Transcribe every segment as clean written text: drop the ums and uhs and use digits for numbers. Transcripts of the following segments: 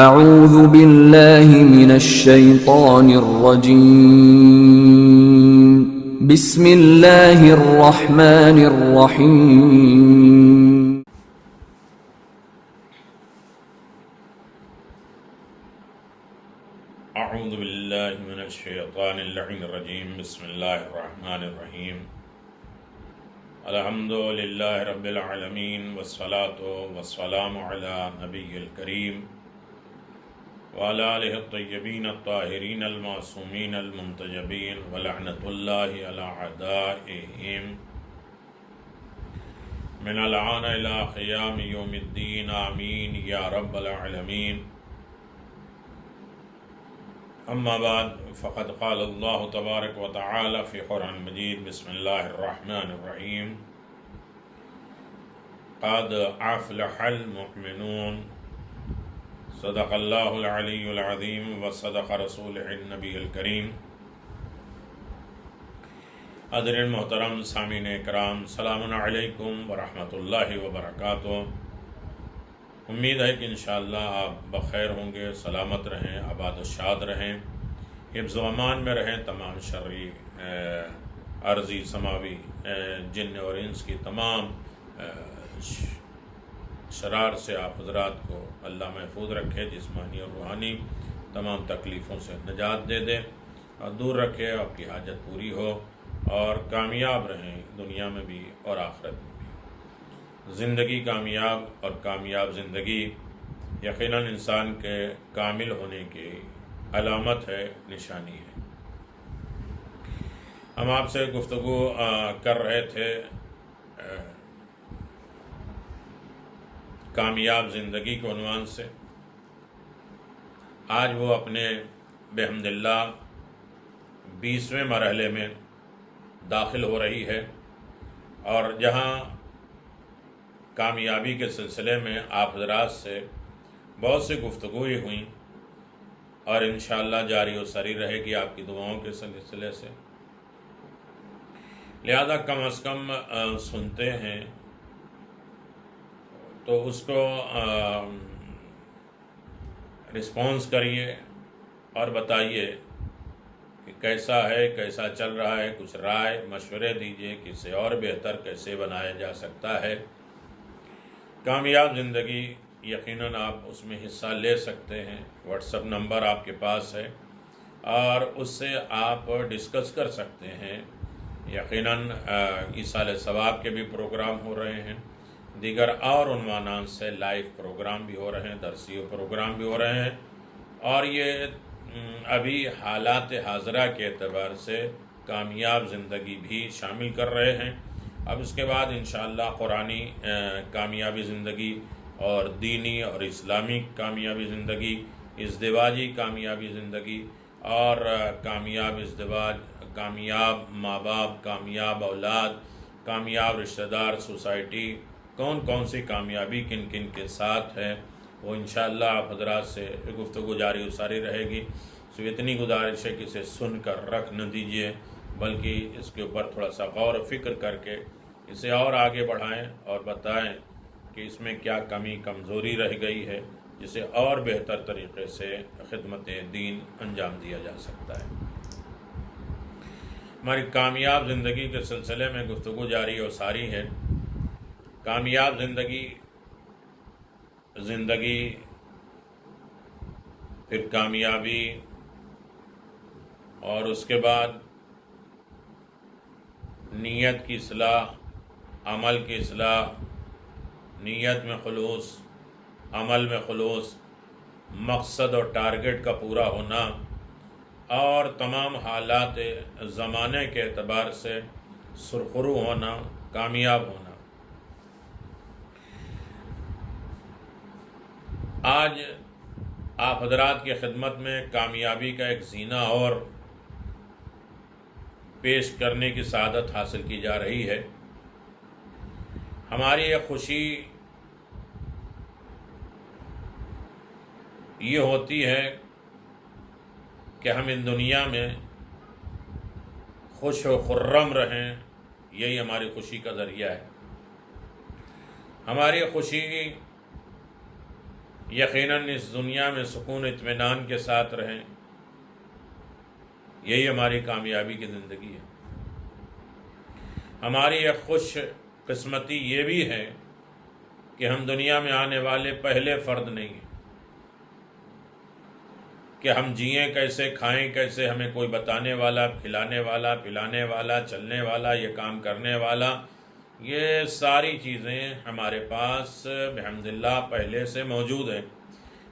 اعوذ باللہ من الشیطان الرجیم بسم اللہ الرحمن الرحیم اعوذ باللہ من الشیطان اللعین الرجیم بسم اللہ الرحمن الرحیم الحمد للہ رب العالمین والصلاة والسلام علی نبی الکریم وعلی آلہ الطیبین الطاہرین المعصومین المنتجبین ولعنۃ اللہ علی اعدائہم من الآن الی قیام یوم الدین آمین یا رب العالمین اما بعد فقد قال اللہ تبارک و تعالی فی قرآن مجید بسم اللہ الرحمن الرحیم قد افلح المؤمنون صدق اللہ العلی العظیم وصدق رسولہ النبی الکریم۔ حاضرین محترم سامعین کرام، سلام علیکم ورحمۃ اللہ وبرکاتہ۔ امید ہے کہ انشاءاللہ آپ بخیر ہوں گے، سلامت رہیں، آباد و شاد رہیں، حفظ و امان میں رہیں۔ تمام شرعی عرضی سماوی جن اور انس کی تمام شرار سے آپ حضرات کو اللہ محفوظ رکھے، جسمانی اور روحانی تمام تکلیفوں سے نجات دے دے اور دور رکھے، آپ کی حاجت پوری ہو اور کامیاب رہیں دنیا میں بھی اور آخرت میں بھی۔ زندگی کامیاب اور کامیاب زندگی یقیناً انسان کے کامل ہونے کی علامت ہے، نشانی ہے۔ ہم آپ سے گفتگو کر رہے تھے کامیاب زندگی کے عنوان سے۔ آج وہ اپنے بحمد اللہ 20ویں مرحلے میں داخل ہو رہی ہے، اور جہاں کامیابی کے سلسلے میں آپ حضرات سے بہت سی گفتگویں ہوئیں اور انشاءاللہ جاری و ساری رہے گی آپ کی دعاؤں کے سلسلے سے، لہذا کم از کم سنتے ہیں تو اس کو رسپانس کریے اور بتائیے کہ کیسا ہے، کیسا چل رہا ہے، کچھ رائے مشورے دیجیے کہ اسے اور بہتر کیسے بنایا جا سکتا ہے۔ کامیاب زندگی یقیناً آپ اس میں حصہ لے سکتے ہیں، واٹس ایپ نمبر آپ کے پاس ہے اور اس سے آپ ڈسکس کر سکتے ہیں۔ یقیناً ایصال ثواب کے بھی پروگرام ہو رہے ہیں، دیگر اور عنوانات سے لائیو پروگرام بھی ہو رہے ہیں، درسی پروگرام بھی ہو رہے ہیں، اور یہ ابھی حالات حاضرہ کے اعتبار سے کامیاب زندگی بھی شامل کر رہے ہیں۔ اب اس کے بعد انشاءاللہ قرآنی کامیابی زندگی اور دینی اور اسلامی کامیابی زندگی، ازدواجی کامیابی زندگی اور کامیاب ازدواج، کامیاب ماں باپ، کامیاب اولاد، کامیاب رشتہ دار، سوسائٹی، کون کون سی کامیابی کن کن کے ساتھ ہے، وہ انشاءاللہ آپ حضرات سے گفتگو جاری و ساری رہے گی۔ سو اتنی گزارش ہے کہ اسے سن کر رکھ نہ دیجیے، بلکہ اس کے اوپر تھوڑا سا غور و فکر کر کے اسے اور آگے بڑھائیں اور بتائیں کہ اس میں کیا کمی کمزوری رہ گئی ہے، جسے اور بہتر طریقے سے خدمت دین انجام دیا جا سکتا ہے۔ ہماری کامیاب زندگی کے سلسلے میں گفتگو جاری و ساری ہے۔ کامیاب زندگی پھر کامیابی، اور اس کے بعد نیت کی اصلاح، عمل کی اصلاح، نیت میں خلوص، عمل میں خلوص، مقصد اور ٹارگٹ کا پورا ہونا، اور تمام حالات زمانے کے اعتبار سے سرخرو ہونا، کامیاب ہونا۔ آج آپ حضرات کی خدمت میں کامیابی کا ایک زینہ اور پیش کرنے کی سعادت حاصل کی جا رہی ہے۔ ہماری یہ خوشی یہ ہوتی ہے کہ ہم ان دنیا میں خوش و خرم رہیں، یہی ہماری خوشی کا ذریعہ ہے۔ ہماری خوشی یقیناً اس دنیا میں سکون اطمینان کے ساتھ رہیں، یہی ہماری کامیابی کی زندگی ہے۔ ہماری ایک خوش قسمتی یہ بھی ہے کہ ہم دنیا میں آنے والے پہلے فرد نہیں ہیں کہ ہم جئیں کیسے، کھائیں کیسے، ہمیں کوئی بتانے والا، کھلانے والا، پلانے والا، چلنے والا، یہ کام کرنے والا، یہ ساری چیزیں ہمارے پاس بحمداللہ پہلے سے موجود ہیں۔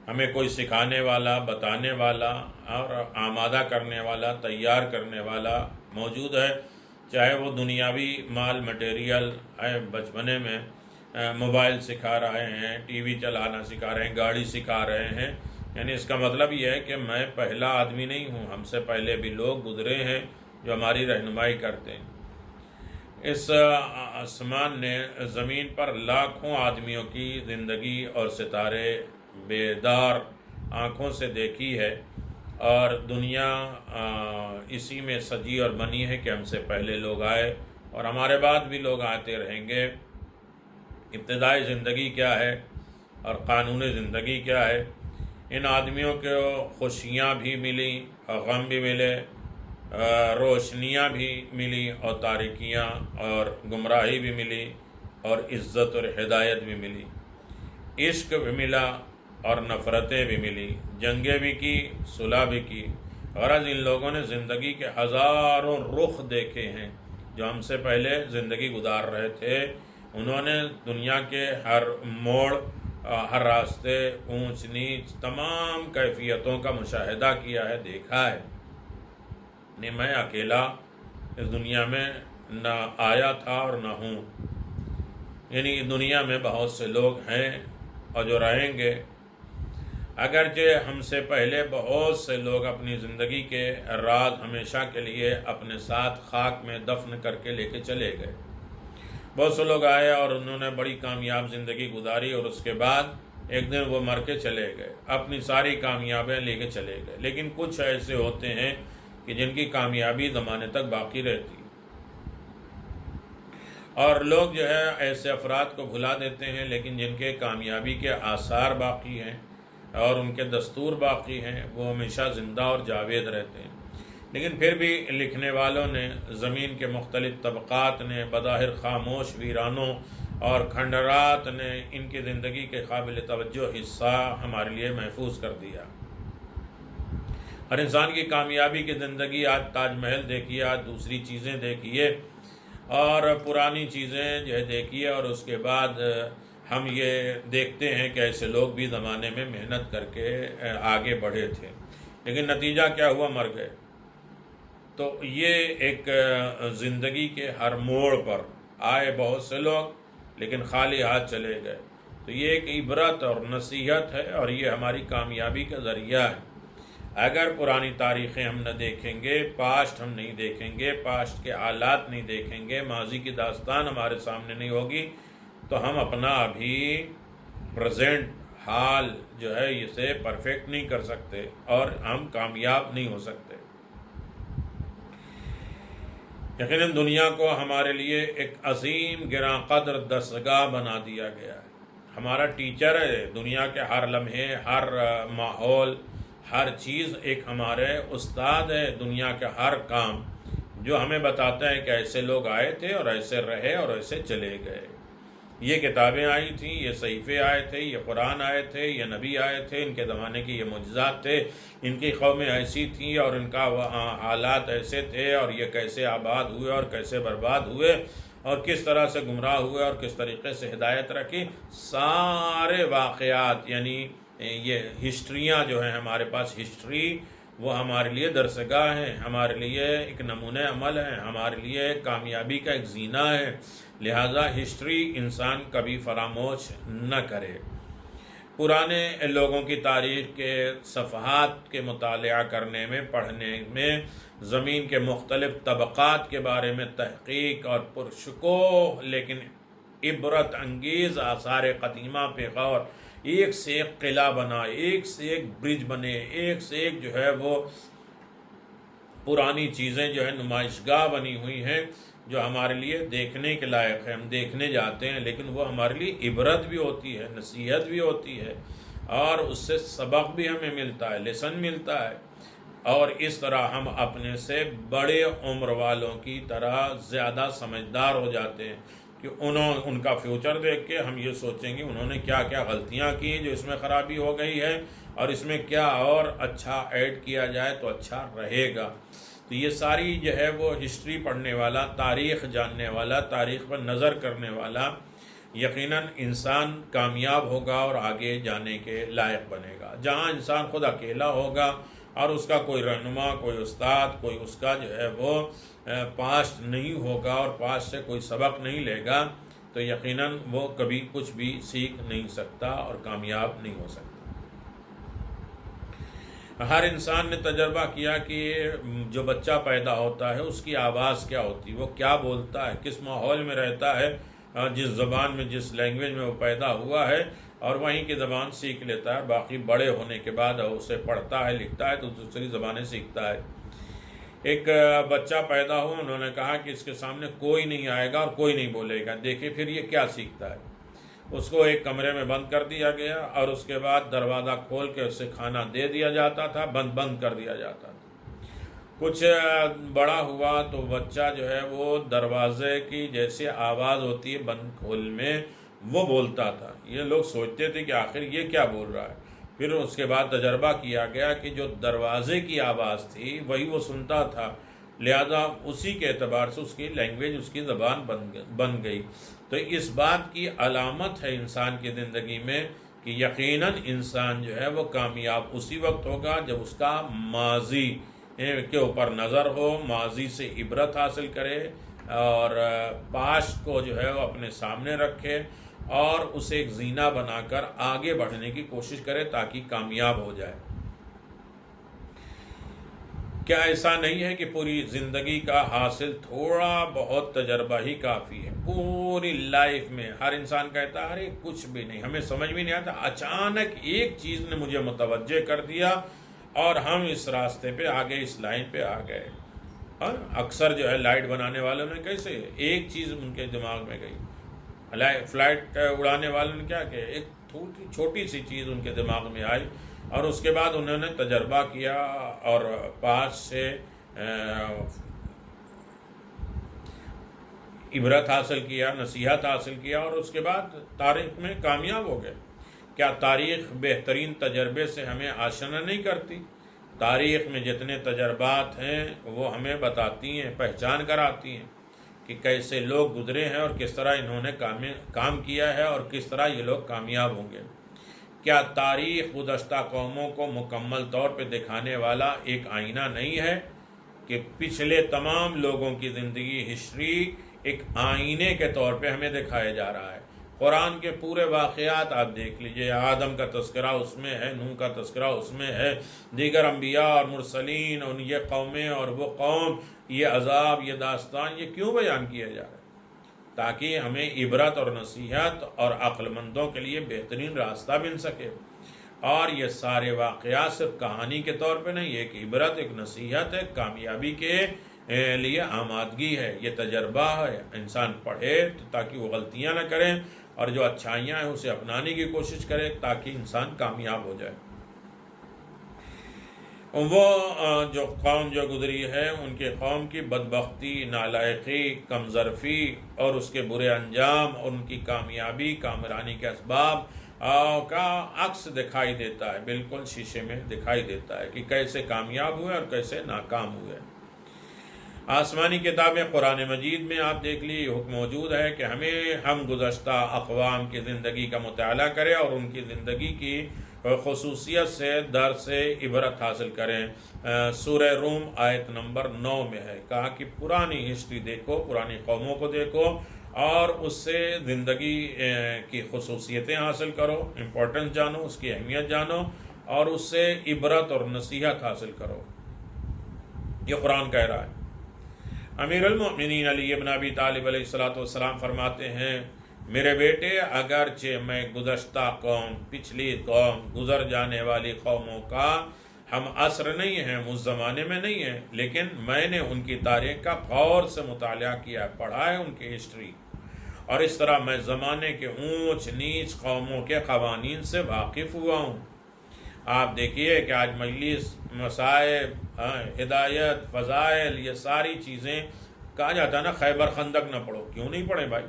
ہمیں کوئی سکھانے والا، بتانے والا اور آمادہ کرنے والا، تیار کرنے والا موجود ہے، چاہے وہ دنیاوی مال مٹیریل ہے، بچپنے میں موبائل سکھا رہے ہیں، ٹی وی چلانا سکھا رہے ہیں، گاڑی سکھا رہے ہیں، یعنی اس کا مطلب یہ ہے کہ میں پہلا آدمی نہیں ہوں، ہم سے پہلے بھی لوگ گزرے ہیں جو ہماری رہنمائی کرتے ہیں۔ اس آسمان نے زمین پر لاکھوں آدمیوں کی زندگی اور ستارے بیدار آنکھوں سے دیکھی ہے، اور دنیا اسی میں سجی اور بنی ہے کہ ہم سے پہلے لوگ آئے اور ہمارے بعد بھی لوگ آتے رہیں گے۔ ابتدائی زندگی کیا ہے اور قانون زندگی کیا ہے؟ ان آدمیوں کو خوشیاں بھی ملی اور غم بھی ملے، روشنیاں بھی ملی اور تاریکیاں اور گمراہی بھی ملی، اور عزت اور ہدایت بھی ملی، عشق بھی ملا اور نفرتیں بھی ملی، جنگیں بھی کی، صلح بھی کی۔ اور آج ان لوگوں نے زندگی کے ہزاروں رخ دیکھے ہیں جو ہم سے پہلے زندگی گزار رہے تھے۔ انہوں نے دنیا کے ہر موڑ، ہر راستے، اونچ نیچ، تمام کیفیتوں کا مشاہدہ کیا ہے، دیکھا ہے۔ نہیں میں اکیلا اس دنیا میں نہ آیا تھا اور نہ ہوں، یعنی دنیا میں بہت سے لوگ ہیں اور جو رہیں گے، اگرچہ ہم سے پہلے بہت سے لوگ اپنی زندگی کے راز ہمیشہ کے لیے اپنے ساتھ خاک میں دفن کر کے لے کے چلے گئے۔ بہت سے لوگ آئے اور انہوں نے بڑی کامیاب زندگی گزاری، اور اس کے بعد ایک دن وہ مر کے چلے گئے، اپنی ساری کامیابیاں لے کے چلے گئے۔ لیکن کچھ ایسے ہوتے ہیں کہ جن کی کامیابی زمانے تک باقی رہتی، اور لوگ جو ہے ایسے افراد کو بھلا دیتے ہیں، لیکن جن کے کامیابی کے آثار باقی ہیں اور ان کے دستور باقی ہیں، وہ ہمیشہ زندہ اور جاوید رہتے ہیں۔ لیکن پھر بھی لکھنے والوں نے، زمین کے مختلف طبقات نے، بظاہر خاموش ویرانوں اور کھنڈرات نے ان کی زندگی کے قابل توجہ حصہ ہمارے لیے محفوظ کر دیا۔ ہر انسان کی کامیابی کی زندگی، آج تاج محل دیکھیے، آج دوسری چیزیں دیکھیے اور پرانی چیزیں جو ہے دیکھیے، اور اس کے بعد ہم یہ دیکھتے ہیں کہ ایسے لوگ بھی زمانے میں محنت کر کے آگے بڑھے تھے، لیکن نتیجہ کیا ہوا؟ مر گئے۔ تو یہ ایک زندگی کے ہر موڑ پر آئے بہت سے لوگ، لیکن خالی ہاتھ چلے گئے۔ تو یہ ایک عبرت اور نصیحت ہے، اور یہ ہماری کامیابی کا ذریعہ ہے۔ اگر پرانی تاریخیں ہم نہ دیکھیں گے، پاسٹ ہم نہیں دیکھیں گے، پاسٹ کے حالات نہیں دیکھیں گے، ماضی کی داستان ہمارے سامنے نہیں ہوگی، تو ہم اپنا ابھی پریزنٹ حال جو ہے اسے پرفیکٹ نہیں کر سکتے، اور ہم کامیاب نہیں ہو سکتے۔ یقیناً دنیا کو ہمارے لیے ایک عظیم گراں قدر دستگاہ بنا دیا گیا ہے، ہمارا ٹیچر ہے۔ دنیا کے ہر لمحے، ہر ماحول، ہر چیز ایک ہمارے استاد ہے۔ دنیا کے ہر کام جو ہمیں بتاتا ہے کہ ایسے لوگ آئے تھے اور ایسے رہے اور ایسے چلے گئے۔ یہ کتابیں آئی تھیں، یہ صحیفے آئے تھے، یہ قرآن آئے تھے، یہ نبی آئے تھے، ان کے زمانے کی یہ معجزات تھے، ان کی قومیں ایسی تھیں اور ان کا حالات ایسے تھے، اور یہ کیسے آباد ہوئے اور کیسے برباد ہوئے، اور کس طرح سے گمراہ ہوئے اور کس طریقے سے ہدایت رکھی۔ سارے واقعات، یعنی یہ ہسٹریاں جو ہیں ہمارے پاس، ہسٹری وہ ہمارے لیے درسگاہ ہیں، ہمارے لیے ایک نمونہ عمل ہے، ہمارے لیے کامیابی کا ایک زینہ ہے۔ لہٰذا ہسٹری انسان کبھی فراموش نہ کرے۔ پرانے لوگوں کی تاریخ کے صفحات کے مطالعہ کرنے میں، پڑھنے میں، زمین کے مختلف طبقات کے بارے میں تحقیق اور پرشکوہ لیکن عبرت انگیز آثار قدیمہ پہ غور، ایک سے ایک قلعہ بنا، ایک سے ایک برج بنے، ایک سے ایک جو ہے وہ پرانی چیزیں جو ہے نمائشگاہ بنی ہوئی ہیں، جو ہمارے لیے دیکھنے کے لائق ہے۔ ہم دیکھنے جاتے ہیں، لیکن وہ ہمارے لیے عبرت بھی ہوتی ہے، نصیحت بھی ہوتی ہے، اور اس سے سبق بھی ہمیں ملتا ہے، لیسن ملتا ہے، اور اس طرح ہم اپنے سے بڑے عمر والوں کی طرح زیادہ سمجھدار ہو جاتے ہیں کہ ان کا فیوچر دیکھ کے ہم یہ سوچیں گے انہوں نے کیا کیا غلطیاں کی جو اس میں خرابی ہو گئی ہے، اور اس میں کیا اور اچھا ایڈ کیا جائے تو اچھا رہے گا۔ تو یہ ساری جو ہے وہ ہسٹری پڑھنے والا، تاریخ جاننے والا، تاریخ پر نظر کرنے والا یقیناً انسان کامیاب ہوگا اور آگے جانے کے لائق بنے گا۔ جہاں انسان خود اکیلا ہوگا اور اس کا کوئی رہنما، کوئی استاد، کوئی اس کا جو ہے وہ پاسٹ نہیں ہوگا اور پاسٹ سے کوئی سبق نہیں لے گا، تو یقیناً وہ کبھی کچھ بھی سیکھ نہیں سکتا اور کامیاب نہیں ہو سکتا۔ ہر انسان نے تجربہ کیا کہ جو بچہ پیدا ہوتا ہے اس کی آواز کیا ہوتی ہے، وہ کیا بولتا ہے، کس ماحول میں رہتا ہے، جس زبان میں، جس لینگویج میں وہ پیدا ہوا ہے، اور وہیں کی زبان سیکھ لیتا ہے۔ باقی بڑے ہونے کے بعد اسے پڑھتا ہے، لکھتا ہے تو دوسری زبانیں سیکھتا ہے۔ ایک بچہ پیدا ہوا، انہوں نے کہا کہ اس کے سامنے کوئی نہیں آئے گا اور کوئی نہیں بولے گا، دیکھیں پھر یہ کیا سیکھتا ہے۔ اس کو ایک کمرے میں بند کر دیا گیا اور اس کے بعد دروازہ کھول کے اسے کھانا دے دیا جاتا تھا، بند کر دیا جاتا تھا۔ کچھ بڑا ہوا تو بچہ جو ہے وہ دروازے کی جیسے آواز ہوتی ہے بند کھول میں وہ بولتا تھا۔ یہ لوگ سوچتے تھے کہ آخر یہ کیا بول رہا ہے۔ پھر اس کے بعد تجربہ کیا گیا کہ جو دروازے کی آواز تھی وہی وہ سنتا تھا، لہذا اسی کے اعتبار سے اس کی لینگویج، اس کی زبان بن گئی۔ تو اس بات کی علامت ہے انسان کی زندگی میں کہ یقیناً انسان جو ہے وہ کامیاب اسی وقت ہوگا جب اس کا ماضی کے اوپر نظر ہو، ماضی سے عبرت حاصل کرے اور پاسٹ کو جو ہے وہ اپنے سامنے رکھے اور اسے ایک زینہ بنا کر آگے بڑھنے کی کوشش کرے تاکہ کامیاب ہو جائے۔ کیا ایسا نہیں ہے کہ پوری زندگی کا حاصل تھوڑا بہت تجربہ ہی کافی ہے؟ پوری لائف میں ہر انسان کہتا ہے ارے کچھ بھی نہیں، ہمیں سمجھ بھی نہیں آتا، اچانک ایک چیز نے مجھے متوجہ کر دیا اور ہم اس راستے پہ آ گئے، اس لائن پہ آ گئے۔ اکثر جو ہے لائٹ بنانے والوں نے کیسے ایک چیز ان کے دماغ میں گئی، فلائٹ اڑانے والوں نے کیا کہ ایک چھوٹی سی چیز ان کے دماغ میں آئی اور اس کے بعد انہوں نے تجربہ کیا اور پاس سے عبرت حاصل کیا، نصیحت حاصل کیا اور اس کے بعد تاریخ میں کامیاب ہو گئے۔ کیا تاریخ بہترین تجربے سے ہمیں آشنا نہیں کرتی؟ تاریخ میں جتنے تجربات ہیں وہ ہمیں بتاتی ہیں، پہچان کراتی ہیں کہ کیسے لوگ گزرے ہیں اور کس طرح انہوں نے کام کیا ہے اور کس طرح یہ لوگ کامیاب ہوں گے۔ کیا تاریخ گزشتہ قوموں کو مکمل طور پہ دکھانے والا ایک آئینہ نہیں ہے کہ پچھلے تمام لوگوں کی زندگی، ہسٹری ایک آئینے کے طور پہ ہمیں دکھایا جا رہا ہے؟ قرآن کے پورے واقعات آپ دیکھ لیجئے، آدم کا تذکرہ اس میں ہے، نوح کا تذکرہ اس میں ہے، دیگر انبیاء اور مرسلین اور یہ قومیں اور وہ قوم، یہ عذاب، یہ داستان، یہ کیوں بیان کیا جا رہا ہے؟ تاکہ ہمیں عبرت اور نصیحت اور عقل مندوں کے لیے بہترین راستہ مل سکے۔ اور یہ سارے واقعات صرف کہانی کے طور پہ نہیں، ایک عبرت، ایک نصیحت ہے، کامیابی کے لیے آمادگی ہے، یہ تجربہ ہے۔ انسان پڑھے تو تاکہ وہ غلطیاں نہ کریں اور جو اچھائیاں ہیں اسے اپنانے کی کوشش کرے تاکہ انسان کامیاب ہو جائے۔ وہ جو قوم جو گزری ہے ان کے قوم کی بدبختی، نالائقی، کمظرفی اور اس کے برے انجام اور ان کی کامیابی، کامرانی کے اسباب کا عکس دکھائی دیتا ہے، بالکل شیشے میں دکھائی دیتا ہے کہ کیسے کامیاب ہوئے اور کیسے ناکام ہوئے۔ آسمانی کتابیں قرآن مجید میں آپ دیکھ لیے یہ حکم موجود ہے کہ ہم گزشتہ اقوام کی زندگی کا مطالعہ کریں اور ان کی زندگی کی خصوصیت سے درس عبرت حاصل کریں۔ سورہ روم آیت نمبر 9 میں ہے، کہا کہ پرانی ہسٹری دیکھو، پرانی قوموں کو دیکھو اور اس سے زندگی کی خصوصیتیں حاصل کرو، امپورٹنس جانو، اس کی اہمیت جانو اور اس سے عبرت اور نصیحت حاصل کرو۔ یہ قرآن کہہ رہا ہے۔ امیر المؤمنین علی بن ابی طالب علیہ السلام فرماتے ہیں، میرے بیٹے، اگرچہ میں گزشتہ قوم، پچھلی قوم، گزر جانے والی قوموں کا ہم عصر نہیں ہیں، اس زمانے میں نہیں ہیں، لیکن میں نے ان کی تاریخ کا غور سے مطالعہ کیا، پڑھا ہے ان کی ہسٹری اور اس طرح میں زمانے کے اونچ نیچ قوموں کے قوانین سے واقف ہوا ہوں۔ آپ دیکھیے کہ آج مجلس، مصائب، ہدایت، فضائل، یہ ساری چیزیں کہا جاتا ہے نا خیبر خندق نہ پڑھو، کیوں نہیں پڑھیں بھائی؟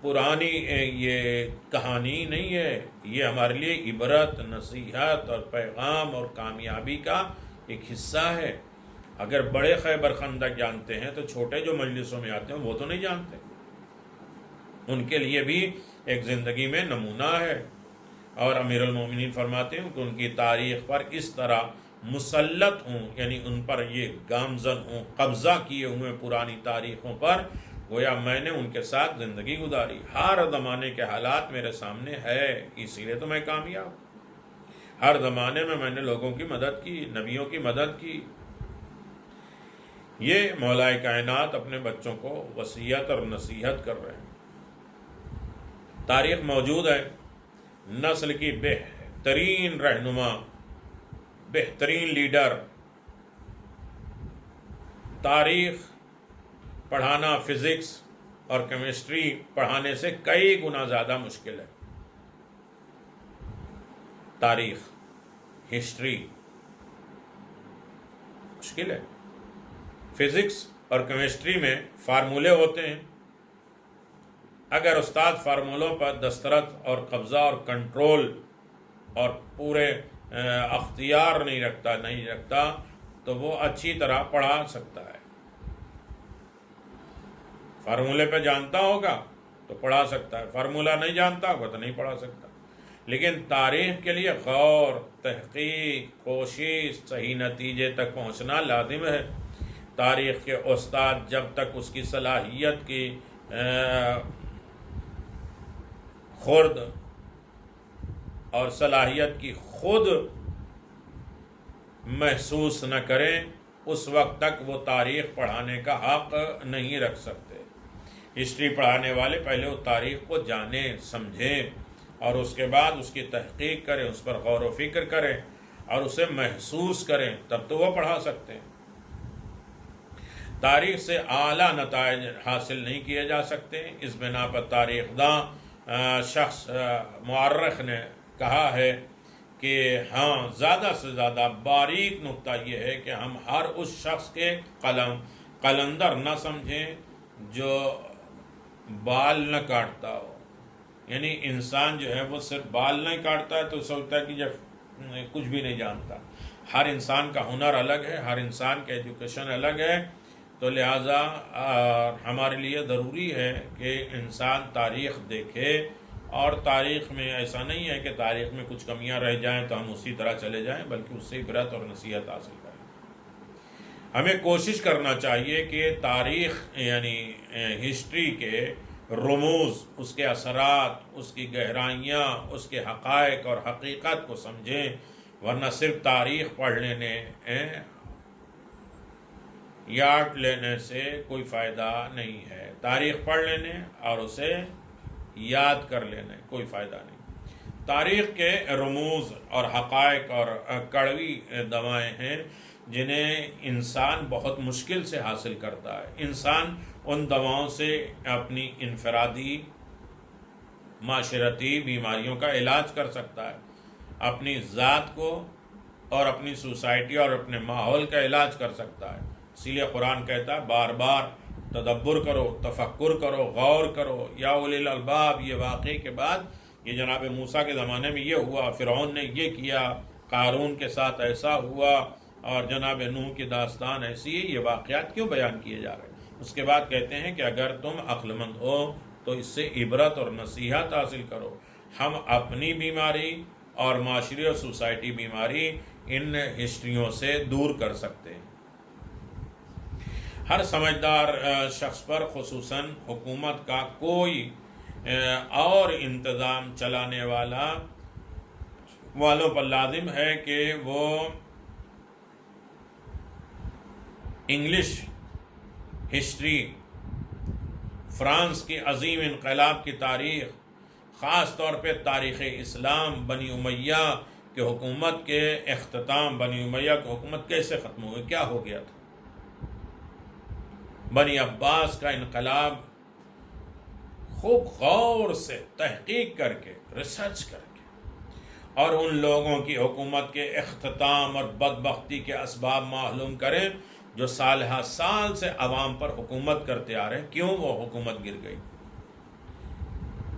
پرانی یہ کہانی نہیں ہے، یہ ہمارے لیے عبرت، نصیحت اور پیغام اور کامیابی کا ایک حصہ ہے۔ اگر بڑے خیبر خندق جانتے ہیں تو چھوٹے جو مجلسوں میں آتے ہیں وہ تو نہیں جانتے، ان کے لیے بھی ایک زندگی میں نمونہ ہے۔ اور امیر المومنین فرماتے ہیں کہ ان کی تاریخ پر اس طرح مسلط ہوں، یعنی ان پر یہ گامزن ہوں، قبضہ کیے ہوئے پرانی تاریخوں پر، گویا میں نے ان کے ساتھ زندگی گزاری، ہر زمانے کے حالات میرے سامنے ہے، اسی لیے تو میں کامیاب ہوں۔ ہر زمانے میں نے لوگوں کی مدد کی، نبیوں کی مدد کی۔ یہ مولا کائنات اپنے بچوں کو وصیت اور نصیحت کر رہے ہیں۔ تاریخ موجود ہے، نسل کی بہترین رہنما، بہترین لیڈر۔ تاریخ پڑھانا فزکس اور کیمسٹری پڑھانے سے کئی گنا زیادہ مشکل ہے۔ تاریخ، ہسٹری مشکل ہے۔ فزکس اور کیمسٹری میں فارمولے ہوتے ہیں، اگر استاد فارمولوں پر دسترس اور قبضہ اور کنٹرول اور پورے اختیار نہیں رکھتا تو وہ اچھی طرح پڑھا سکتا ہے۔ فارمولے پہ جانتا ہوگا تو پڑھا سکتا ہے، فارمولہ نہیں جانتا ہوگا تو نہیں پڑھا سکتا۔ لیکن تاریخ کے لیے غور، تحقیق، کوشش، صحیح نتیجے تک پہنچنا لازم ہے۔ تاریخ کے استاد جب تک اس کی صلاحیت کی خرد اور صلاحیت کی خود محسوس نہ کریں، اس وقت تک وہ تاریخ پڑھانے کا حق نہیں رکھ سکتے۔ ہسٹری پڑھانے والے پہلے وہ تاریخ کو جانیں، سمجھیں، اور اس کے بعد اس کی تحقیق کریں، اس پر غور و فکر کریں اور اسے محسوس کریں، تب تو وہ پڑھا سکتے ہیں۔ تاریخ سے اعلیٰ نتائج حاصل نہیں کیے جا سکتے۔ اس بنا پر تاریخ داں شخص مورخ نے کہا ہے کہ ہاں زیادہ سے زیادہ باریک نقطہ یہ ہے کہ ہم ہر اس شخص کے قلندر نہ سمجھیں جو بال نہ کاٹتا ہو۔ یعنی انسان جو ہے وہ صرف بال نہیں کاٹتا ہے تو سوچتا ہے کہ جب کچھ بھی نہیں جانتا۔ ہر انسان کا ہنر الگ ہے، ہر انسان کا ایجوکیشن الگ ہے، تو لہٰذا ہمارے لیے ضروری ہے کہ انسان تاریخ دیکھے، اور تاریخ میں ایسا نہیں ہے کہ تاریخ میں کچھ کمیاں رہ جائیں تو ہم اسی طرح چلے جائیں، بلکہ اس سے عبرت اور نصیحت حاصل کریں۔ ہمیں کوشش کرنا چاہیے کہ تاریخ یعنی ہسٹری کے رموز، اس کے اثرات، اس کی گہرائیاں، اس کے حقائق اور حقیقت کو سمجھیں، ورنہ صرف تاریخ پڑھ لینے، یاد لینے سے کوئی فائدہ نہیں ہے۔ تاریخ پڑھ لینے اور اسے یاد کر لینے کوئی فائدہ نہیں۔ تاریخ کے رموز اور حقائق اور کڑوی دوائیں ہیں جنہیں انسان بہت مشکل سے حاصل کرتا ہے۔ انسان ان دواؤں سے اپنی انفرادی معاشرتی بیماریوں کا علاج کر سکتا ہے، اپنی ذات کو اور اپنی سوسائٹی اور اپنے ماحول کا علاج کر سکتا ہے۔ اسی لیے قرآن کہتا ہے بار بار تدبر کرو، تفکر کرو، غور کرو، یا اولی الالباب۔ یہ واقعے کے بعد یہ جناب موسیٰ کے زمانے میں یہ ہوا، فرعون نے یہ کیا، قارون کے ساتھ ایسا ہوا، اور جناب نوح کی داستان ایسی ہے، یہ واقعات کیوں بیان کیے جا رہے ہیں؟ اس کے بعد کہتے ہیں کہ اگر تم عقل مند ہو تو اس سے عبرت اور نصیحت حاصل کرو۔ ہم اپنی بیماری اور معاشری اور سوسائٹی بیماری ان ہسٹریوں سے دور کر سکتے ہیں۔ ہر سمجھدار شخص پر، خصوصاً حکومت کا کوئی اور انتظام چلانے والوں پر لازم ہے کہ وہ انگلش ہسٹری، فرانس کی عظیم انقلاب کی تاریخ، خاص طور پہ تاریخ اسلام، بنی امیہ کی حکومت کے اختتام، بنی امیہ کی حکومت کیسے ختم ہوئی، کیا ہو گیا تھا، بنی عباس کا انقلاب خوب غور سے تحقیق کر کے، ریسرچ کر کے، اور ان لوگوں کی حکومت کے اختتام اور بدبختی کے اسباب معلوم کریں جو سالہ سال سے عوام پر حکومت کرتے آ رہے ہیں۔ کیوں وہ حکومت گر گئی؟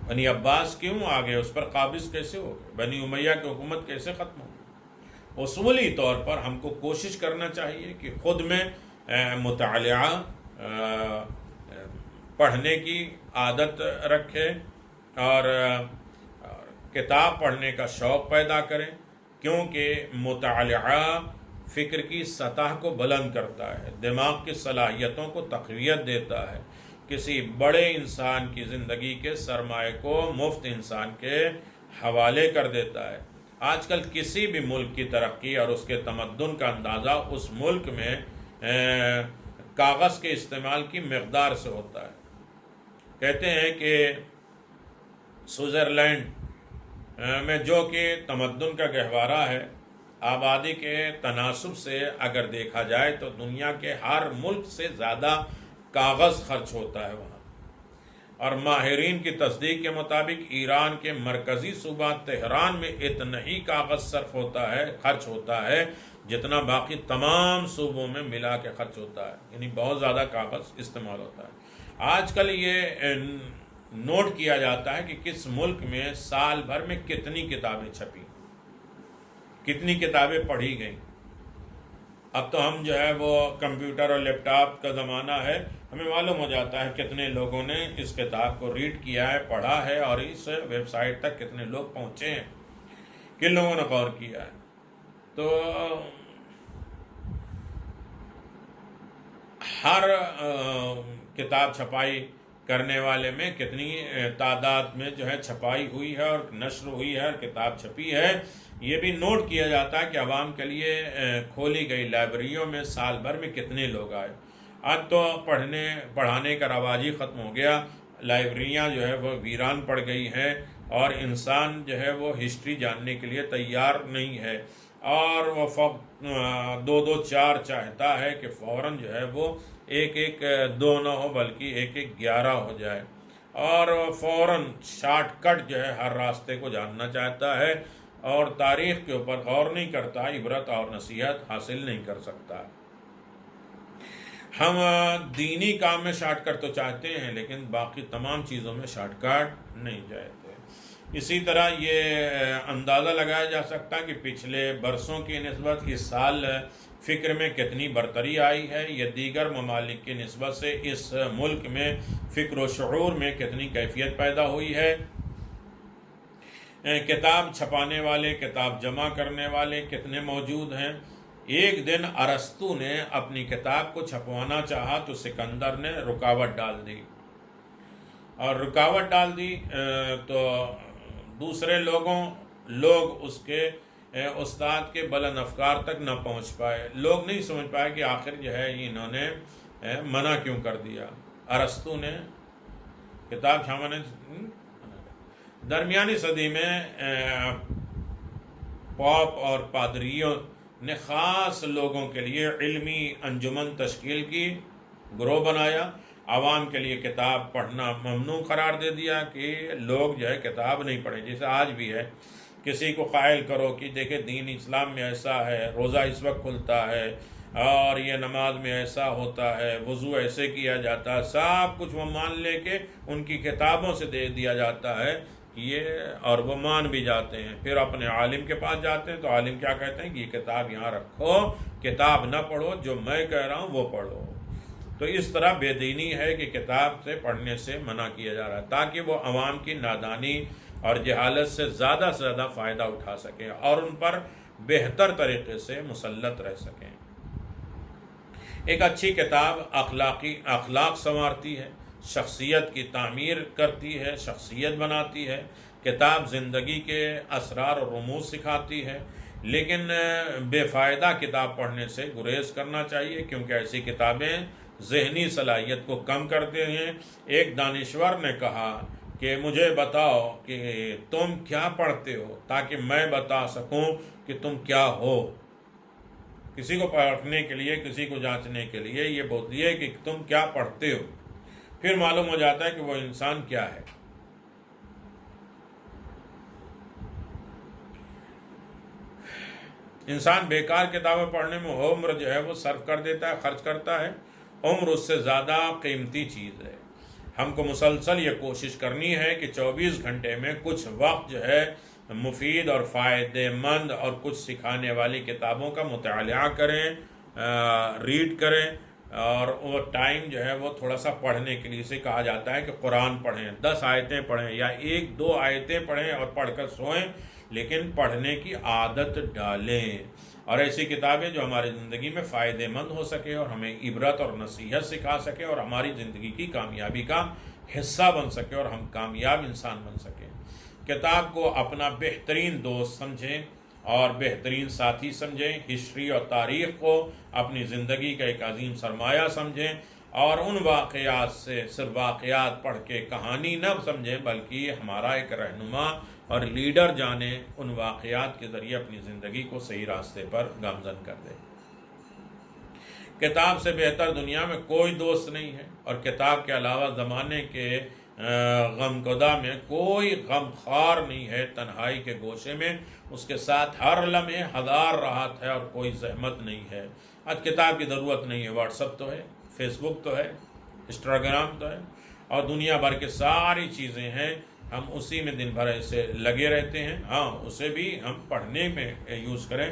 بنی عباس کیوں آگے اس پر قابض کیسے ہو گئے؟ بنی امیہ کی حکومت کیسے ختم ہو گئی؟ اصولی طور پر ہم کو کوشش کرنا چاہیے کہ خود میں مطالعہ پڑھنے کی عادت رکھے اور کتاب پڑھنے کا شوق پیدا کریں، کیونکہ مطالعہ فکر کی سطح کو بلند کرتا ہے، دماغ کی صلاحیتوں کو تقویت دیتا ہے، کسی بڑے انسان کی زندگی کے سرمایہ کو مفت انسان کے حوالے کر دیتا ہے۔ آج کل کسی بھی ملک کی ترقی اور اس کے تمدن کا اندازہ اس ملک میں کاغذ کے استعمال کی مقدار سے ہوتا ہے۔ کہتے ہیں کہ سوئٹزرلینڈ میں جو کہ تمدن کا گہوارہ ہے، آبادی کے تناسب سے اگر دیکھا جائے تو دنیا کے ہر ملک سے زیادہ کاغذ خرچ ہوتا ہے وہاں، اور ماہرین کی تصدیق کے مطابق ایران کے مرکزی صوبہ تہران میں اتنا ہی کاغذ خرچ ہوتا ہے جتنا باقی تمام صوبوں میں ملا کے خرچ ہوتا ہے، یعنی بہت زیادہ کاغذ استعمال ہوتا ہے۔ آج کل یہ نوٹ کیا جاتا ہے کہ کس ملک میں سال بھر میں کتنی کتابیں چھپی، کتنی کتابیں پڑھی گئیں۔ اب تو ہم جو ہے وہ کمپیوٹر اور لیپ ٹاپ کا زمانہ ہے، ہمیں معلوم ہو جاتا ہے کتنے لوگوں نے اس کتاب کو ریڈ کیا ہے، پڑھا ہے، اور اس ویب سائٹ تک کتنے لوگ پہنچے ہیں، کن لوگوں نے غور کیا ہے۔ تو ہر کتاب چھپائی کرنے والے میں کتنی تعداد میں جو ہے چھپائی ہوئی ہے اور نشر ہوئی ہے اور کتاب چھپی ہے، یہ بھی نوٹ کیا جاتا ہے کہ عوام کے لیے کھولی گئی لائبریریوں میں سال بھر میں کتنے لوگ آئے۔ آج تو پڑھانے کا رواج ہی ختم ہو گیا، لائبریریاں جو ہے وہ ویران پڑ گئی ہیں، اور انسان جو ہے وہ ہسٹری جاننے کے لیے تیار نہیں ہے، اور وہ دو چار چاہتا ہے کہ فوراً جو ہے وہ ایک دو نہ ہو بلکہ ایک 11 ہو جائے، اور فوراً شارٹ کٹ جو ہے ہر راستے کو جاننا چاہتا ہے، اور تاریخ کے اوپر غور نہیں کرتا، عبرت اور نصیحت حاصل نہیں کر سکتا۔ ہم دینی کام میں شارٹ کٹ تو چاہتے ہیں، لیکن باقی تمام چیزوں میں شارٹ کٹ نہیں چاہتے۔ اسی طرح یہ اندازہ لگایا جا سکتا ہے کہ پچھلے برسوں کی نسبت اس سال فکر میں کتنی برتری آئی ہے، یا دیگر ممالک کی نسبت سے اس ملک میں فکر و شعور میں کتنی کیفیت پیدا ہوئی ہے۔ کتاب چھپانے والے، کتاب جمع کرنے والے کتنے موجود ہیں۔ ایک دن ارسطو نے اپنی کتاب کو چھپوانا چاہا تو سکندر نے رکاوٹ ڈال دی، اور رکاوٹ ڈال دی تو دوسرے لوگ اس کے استاد کے بلند افکار تک نہ پہنچ پائے، لوگ نہیں سمجھ پائے کہ آخر جو ہے انہوں نے منع کیوں کر دیا۔ ارسطو نے کتاب چھپانے، درمیانی صدی میں پوپ اور پادریوں نے خاص لوگوں کے لیے علمی انجمن تشکیل کی، گروہ بنایا، عوام کے لیے کتاب پڑھنا ممنوع قرار دے دیا کہ لوگ جو ہے کتاب نہیں پڑھیں، جیسے آج بھی ہے۔ کسی کو قائل کرو کہ دیکھیں دین اسلام میں ایسا ہے، روزہ اس وقت کھلتا ہے، اور یہ نماز میں ایسا ہوتا ہے، وضو ایسے کیا جاتا ہے، سب کچھ وہ مان لے کے ان کی کتابوں سے دے دیا جاتا ہے یہ، اور وہ مان بھی جاتے ہیں۔ پھر اپنے عالم کے پاس جاتے ہیں تو عالم کیا کہتے ہیں کہ یہ کتاب یہاں رکھو، کتاب نہ پڑھو، جو میں کہہ رہا ہوں وہ پڑھو۔ تو اس طرح بے دینی ہے کہ کتاب سے پڑھنے سے منع کیا جا رہا ہے، تاکہ وہ عوام کی نادانی اور جہالت سے زیادہ فائدہ اٹھا سکیں اور ان پر بہتر طریقے سے مسلط رہ سکیں۔ ایک اچھی کتاب اخلاق سنوارتی ہے، شخصیت کی تعمیر کرتی ہے، شخصیت بناتی ہے۔ کتاب زندگی کے اسرار اور رموز سکھاتی ہے، لیکن بے فائدہ کتاب پڑھنے سے گریز کرنا چاہیے، کیونکہ ایسی کتابیں ذہنی صلاحیت کو کم کرتے ہیں۔ ایک دانشور نے کہا کہ مجھے بتاؤ کہ تم کیا پڑھتے ہو تاکہ میں بتا سکوں کہ تم کیا ہو۔ کسی کو پڑھنے کے لیے، کسی کو جانچنے کے لیے یہ بولیے کہ تم کیا پڑھتے ہو، پھر معلوم ہو جاتا ہے کہ وہ انسان کیا ہے۔ انسان بیکار کتابیں پڑھنے میں عمر جو ہے وہ صرف کر دیتا ہے، خرچ کرتا ہے۔ عمر اس سے زیادہ قیمتی چیز ہے۔ ہم کو مسلسل یہ کوشش کرنی ہے کہ 24 گھنٹے میں کچھ وقت جو ہے مفید اور فائدہ مند اور کچھ سکھانے والی کتابوں کا مطالعہ کریں، ریڈ کریں، اور وہ ٹائم جو ہے وہ تھوڑا سا پڑھنے کے لیے سے کہا جاتا ہے کہ قرآن پڑھیں، 10 آیتیں پڑھیں یا 1-2 آیتیں پڑھیں اور پڑھ کر سوئیں، لیکن پڑھنے کی عادت ڈالیں، اور ایسی کتابیں جو ہماری زندگی میں فائدہ مند ہو سکے اور ہمیں عبرت اور نصیحت سکھا سکے اور ہماری زندگی کی کامیابی کا حصہ بن سکے اور ہم کامیاب انسان بن سکیں۔ کتاب کو اپنا بہترین دوست سمجھیں اور بہترین ساتھی سمجھیں۔ ہسٹری اور تاریخ کو اپنی زندگی کا ایک عظیم سرمایہ سمجھیں، اور ان واقعات سے صرف واقعات پڑھ کے کہانی نہ سمجھیں، بلکہ ہمارا ایک رہنما اور لیڈر جانیں، ان واقعات کے ذریعے اپنی زندگی کو صحیح راستے پر گامزن کر دیں۔ کتاب سے بہتر دنیا میں کوئی دوست نہیں ہے، اور کتاب کے علاوہ زمانے کے غم کدہ میں کوئی غم خوار نہیں ہے۔ تنہائی کے گوشے میں اس کے ساتھ ہر لمحے 1000 راحت ہے اور کوئی زحمت نہیں ہے۔ آج کتاب کی ضرورت نہیں ہے، واٹس ایپ تو ہے، فیس بک تو ہے، انسٹاگرام تو ہے، اور دنیا بھر کے ساری چیزیں ہیں، ہم اسی میں دن بھر ایسے لگے رہتے ہیں۔ ہاں، اسے بھی ہم پڑھنے میں یوز کریں،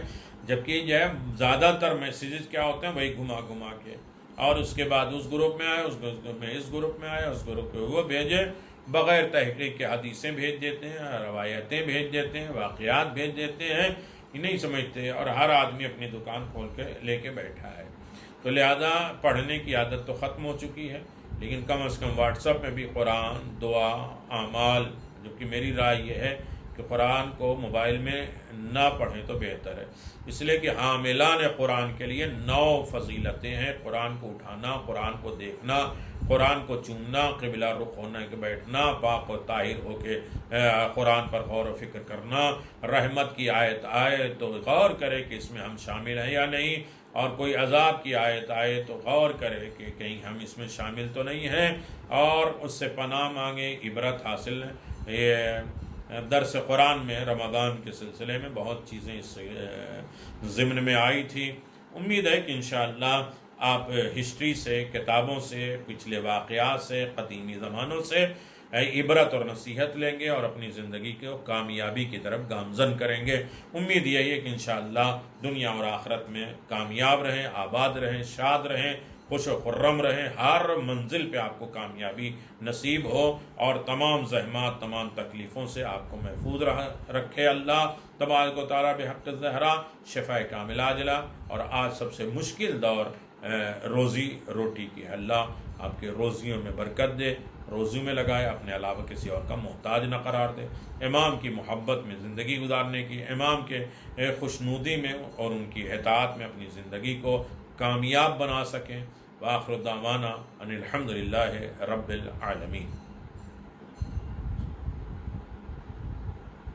جبکہ جو ہے زیادہ تر میسیجز کیا ہوتے ہیں وہی گھما گھما کے، اور اس کے بعد اس گروپ میں آئے، اس گروپ میں اس گروپ میں آئے، اس گروپ میں وہ بھیجے، بغیر تحقیق کے حدیثیں بھیج دیتے ہیں، روایتیں بھیج دیتے ہیں، واقعات بھیج دیتے ہیں، یہ نہیں سمجھتے، اور ہر آدمی اپنی دکان کھول کے لے کے بیٹھا ہے۔ تو لہذا پڑھنے کی عادت تو ختم ہو چکی ہے، لیکن کم از کم واٹس ایپ میں بھی قرآن، دعا، اعمال، جبکہ میری رائے یہ ہے کہ قرآن کو موبائل میں نہ پڑھیں تو بہتر ہے، اس لیے کہ حاملان قرآن کے لیے 9 فضیلتیں ہیں۔ قرآن کو اٹھانا، قرآن کو دیکھنا، قرآن کو چومنا، قبلہ رخ ہونے کے بیٹھنا، پاک و طاہر ہو کے قرآن پر غور و فکر کرنا، رحمت کی آیت آئے تو غور کرے کہ اس میں ہم شامل ہیں یا نہیں، اور کوئی عذاب کی آیت آئے تو غور کرے کہ کہیں ہم اس میں شامل تو نہیں ہیں، اور اس سے پناہ مانگے، عبرت حاصل ہے۔ یہ درس قرآن میں رمضان کے سلسلے میں بہت چیزیں اس ضمن میں آئی تھی۔ امید ہے کہ انشاءاللہ آپ ہسٹری سے، کتابوں سے، پچھلے واقعات سے، قدیمی زمانوں سے عبرت اور نصیحت لیں گے اور اپنی زندگی کو کامیابی کی طرف گامزن کریں گے۔ امید یہی ہے کہ انشاءاللہ دنیا اور آخرت میں کامیاب رہیں، آباد رہیں، شاد رہیں، خوش و خرم رہیں، ہر منزل پہ آپ کو کامیابی نصیب ہو، اور تمام زحمات، تمام تکلیفوں سے آپ کو محفوظ رکھے اللہ تبارک و تعالیٰ بحق الزہرا، شفاء کاملہ عاجلہ۔ اور آج سب سے مشکل دور روزی روٹی کی ہے، اللہ آپ کے روزیوں میں برکت دے، روزیوں میں لگائے، اپنے علاوہ کسی اور کا محتاج نہ قرار دے، امام کی محبت میں زندگی گزارنے کی، امام کے خوشنودی میں اور ان کی اطاعت میں اپنی زندگی کو کامیاب بنا سکیں۔ وآخر دعوانا ان الحمد للہ رب العالمین۔